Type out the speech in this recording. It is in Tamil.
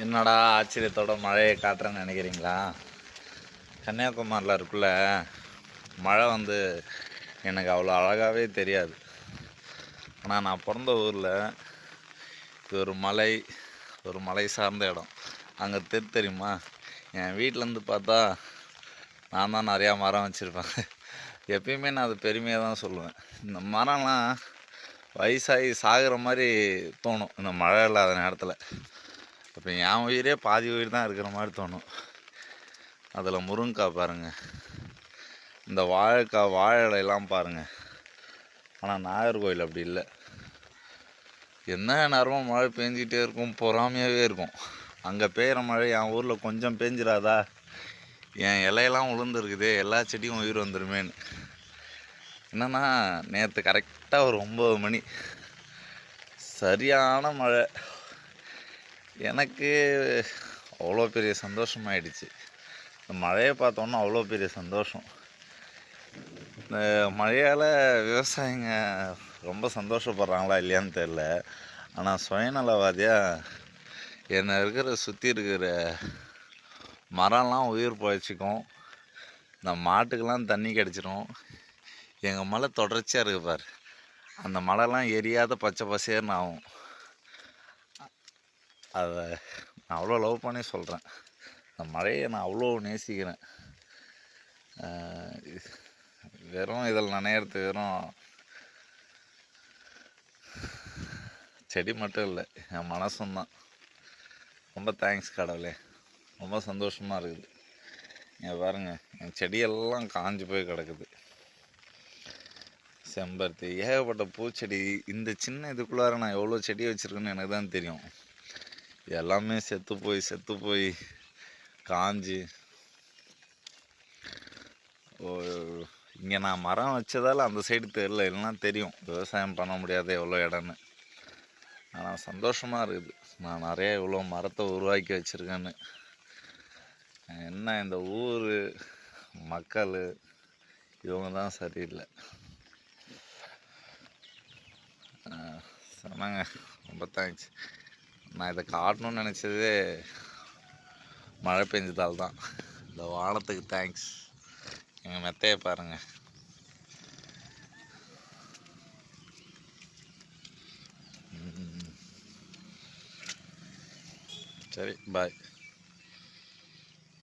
என்னடா ஆச்சரியத்தோட மழையை காட்டுறேன்னு நினைக்கிறீங்களா? கன்னியாகுமரியில் இருக்குள்ள மழை எனக்கு அவ்வளோ அழகாகவே தெரியாது. ஆனால் நான் பிறந்த ஊரில் இது ஒரு மலை சார்ந்த இடம். அங்கே தெரியுமா? என் வீட்டிலேருந்து பார்த்தா நான் தான் நிறையா மரம் வச்சுருப்பேன். எப்பயுமே நான் அது பெருமையாக தான் சொல்லுவேன். இந்த மரம்லாம் வயசாகி சாகிற மாதிரி தோணும் இந்த மழை இல்லாத நேரத்தில். இப்போ என் உயிரே பாதி உயிர் தான் இருக்கிற மாதிரி தோணும். அதில் முருங்கைக்காய் பாருங்கள், இந்த வாழை இலையெல்லாம் பாருங்கள். ஆனால் நாகர்கோவில் அப்படி இல்லை. என்ன நேரமும் மழை பெஞ்சிக்கிட்டே இருக்கும், பொறாமையாகவே இருக்கும். அங்கே பெய்கிற மழை என் ஊரில் கொஞ்சம் பெஞ்சிடாதா, என் இலையெல்லாம் உளுந்துருக்குதே, எல்லா செடியும் உயிர் வந்துடுமேன்னு. என்னென்னா நேற்று கரெக்டாக ஒரு 9 மணி சரியான மழை. எனக்கு அவ்வளோ பெரிய சந்தோஷமாயிடுச்சு. இந்த மழையை பார்த்தோன்னா அவ்வளோ பெரிய சந்தோஷம். இந்த மழையால் விவசாயிங்க ரொம்ப சந்தோஷப்படுறாங்களா இல்லையான்னு தெரில. ஆனால் சுயநலவாதியாக சுற்றி இருக்கிற மரம்லாம் உயிர் பழச்சிக்கும், இந்த மாட்டுக்கெல்லாம் தண்ணி கிடச்சிரும். எங்கள் மலை தொடர்ச்சியாக இருக்குது பார், அந்த மலைலாம் எரியாத பச்சை பசேர்னு ஆகும். அதை நான் அவ்வளோ லவ் பண்ணி சொல்கிறேன். இந்த மழையை நான் அவ்வளோ நேசிக்கிறேன். வெறும் இதில் நனையிறது வெறும் செடி மட்டும் இல்லை, என் மனசும் தான். ரொம்ப தேங்க்ஸ் கடவுளே, ரொம்ப சந்தோஷமாக இருக்குது. இங்கே பாருங்கள், என் செடியெல்லாம் காஞ்சி போய் கிடக்குது. செம்பருத்தி, ஏகப்பட்ட பூச்செடி. இந்த சின்ன இதுக்குள்ளார நான் எவ்வளோ செடி வச்சுருக்கேன்னு எனக்கு தான் தெரியும். எல்லாமே செத்து போய் காஞ்சி. இங்கே நான் மரம் வச்சதால் அந்த சைடு தெரில, இல்லைன்னா தெரியும் விவசாயம் பண்ண முடியாது எவ்வளோ இடம்னு. ஆனால் சந்தோஷமாக இருக்குது, நான் நிறையா இவ்வளோ மரத்தை உருவாக்கி வச்சுருக்கேன்னு. என்ன இந்த ஊர் மக்கள் இவங்க தான் சரியில்லை. சொன்னாங்க, ரொம்ப தேங்க்ஸ். நான் இதை காட்டணும்னு நினச்சதே மழை பெஞ்சதால் தான். இந்த வானத்துக்கு தேங்க்ஸ். எங்கள் மெத்தையை பாருங்கள். சரி, பாய்.